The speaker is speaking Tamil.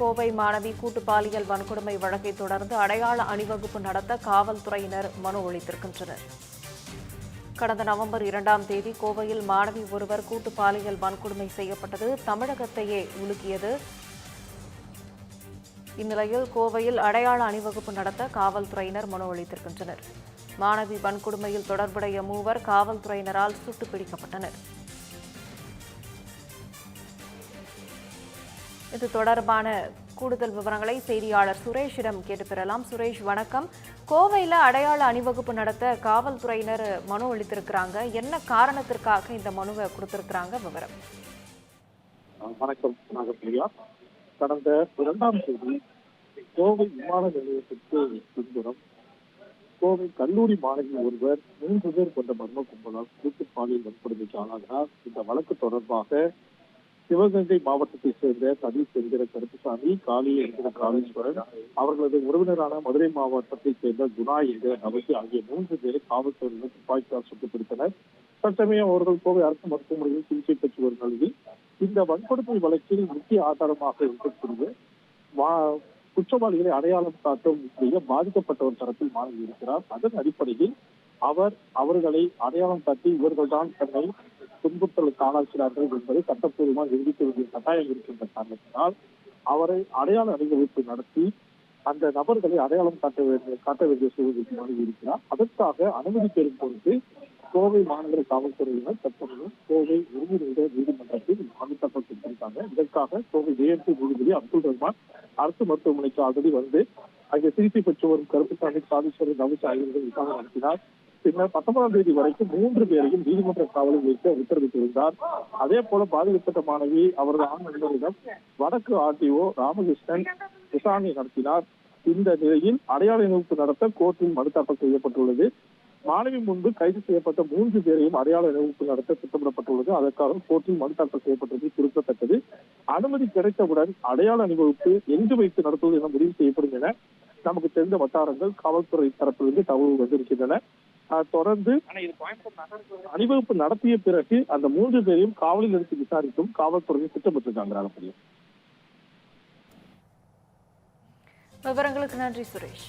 கோவை மாணவி கூட்டு பாலியல் வன்கொடுமை வழக்கை தொடர்ந்து அடையாள அணிவகுப்பு நடத்த காவல்துறையினர் மனு அளித்திருக்கின்றனர். கடந்த நவம்பர் 2ஆம் தேதி கோவையில் மாணவி ஒருவர் கூட்டு பாலியல் வன்கொடுமை செய்யப்பட்டது தமிழகத்தையே உலுக்கியது. இந்நிலையில் கோவையில் அடையாள அணிவகுப்பு நடத்த காவல்துறையினர் மனு அளித்திருக்கின்றனர். மாணவி வன்கொடுமையில் தொடர்புடைய மூவர் காவல்துறையினரால் சுட்டுப் பிடிக்கப்பட்டனர். இது தொடர்பான கூடுதல் விவரங்களை செய்தியாளர் சுரேஷிடம் கேட்டு பெறலாம். சுரேஷ், வணக்கம். கோவையில் அடையாள அணிவகுப்பு நடத்த காவல்துறையினர் மனு அளித்திருக்கிறாங்க. என்ன காரணத்திற்காக இந்த மனுவை கொடுத்திருக்கிறாங்க? விவரம். வணக்கம் நாகப்பிரியா. கடந்த 2ஆம் தேதி கோவை விமான நிலையத்திற்கு பின்புறம் கோவை கல்லூரி மாணவி ஒருவர் 3 பேர் கொண்ட மர்ம கும்பலால் கூட்டு பாலியல் வன்கொடுமைக்கு ஆளாகிறார். இந்த வழக்கு தொடர்பாக சிவகங்கை மாவட்டத்தை சேர்ந்த சதீஷ் என்கிற கருப்புசாமி, காளி என்கிற காளீஸ்வரன், அவர்களது உறவினரான மதுரை மாவட்டத்தை சேர்ந்த குணா என்கிற நபசி ஆகிய 3 பேரை காவல்துறையினர் துப்பாக்கியால் சுட்டுப் பிடித்தனர். தற்சமயம் அவர்கள் கோவை அரசு மருத்துவமனையில் சிகிச்சை பெற்று வரும் நிலையில் இந்த வன்கொடுமை வழக்கில் முக்கிய ஆதாரமாக இருக்கக்கூடிய குற்றவாளிகளை அடையாளம் காட்டும் பாதிக்கப்பட்டவர் தரப்பில் மாணவி இருக்கிறார். அதன் அடிப்படையில் அவர்களை அடையாளம் காட்டி இவர்கள்தான் தன்னை துன்புறுத்தலுக்கு ஆளாக்கிறார்கள் என்பதை சட்டப்பூர்வமாக நிரூபிக்க வேண்டிய கட்டாயம் இருக்கின்ற காரணத்தினால் அவரை அடையாள அணிவகுப்பு நடத்தி அந்த நபர்களை அடையாளம் காட்ட வேண்டிய சூழலுக்கு மாணவி இருக்கிறார். அதற்காக அனுமதி பெறும் பொழுது கோவை மாநகர காவல்துறையினர் தற்போது கோவை ஒருங்கிணைந்த நீதிமன்றத்தில் மனு தாக்கல் செய்திருக்காங்க. இதற்காக கோவை ஜேஎம்சி நீதிபதி அப்துல் ரஹ்மான் அரசு மருத்துவமனைக்கு ஆல்ரெடி வந்து அங்கே சிகிச்சை பெற்று வரும் கருப்புசாமி, காளீஸ்வரன், நவசி ஆகியோர்கள் விசாரணை நடத்தினார். பின்னர் 19ஆம் தேதி வரைக்கும் 3 பேரையும் நீதிமன்ற காவலில் வைக்க உத்தரவிட்டிருந்தார். அதே போல பாதிக்கப்பட்ட மாணவி அவரது ஆண் நண்பரிடம் வடக்கு ஆர்டிஓ ராமகிருஷ்ணன் விசாரணை நடத்தினார். இந்த நிலையில் அடையாள அணிவகுப்பு நடத்த கோர்ட்டில் மனு தாக்கல் செய்யப்பட்டுள்ளது. மாணவி முன்பு கைது செய்யப்பட்ட 3 பேரையும் அடையாள அணிவகுப்பு நடத்த திட்டமிடப்பட்டுள்ளது. அதற்காக கோர்ட்டில் மனு தாக்கல் செய்யப்பட்டது குறிப்பிடத்தக்கது. அனுமதி கிடைத்தவுடன் அடையாள அணிவகுப்பு எங்கு வைத்து நடத்துவது என முடிவு செய்யப்படும் என நமக்கு தெரிந்த வட்டாரங்கள் காவல்துறை தரப்பிலிருந்து தகவல் வந்திருக்கின்றன. தொடர்ந்து அணிவகுப்பு நடத்திய பிறகு அந்த 3 பேரையும் காவலில் எடுத்து விசாரிக்கும் காவல்துறையை திட்டமிட்டிருக்காங்க. விவரங்களுக்கு நன்றி சுரேஷ்.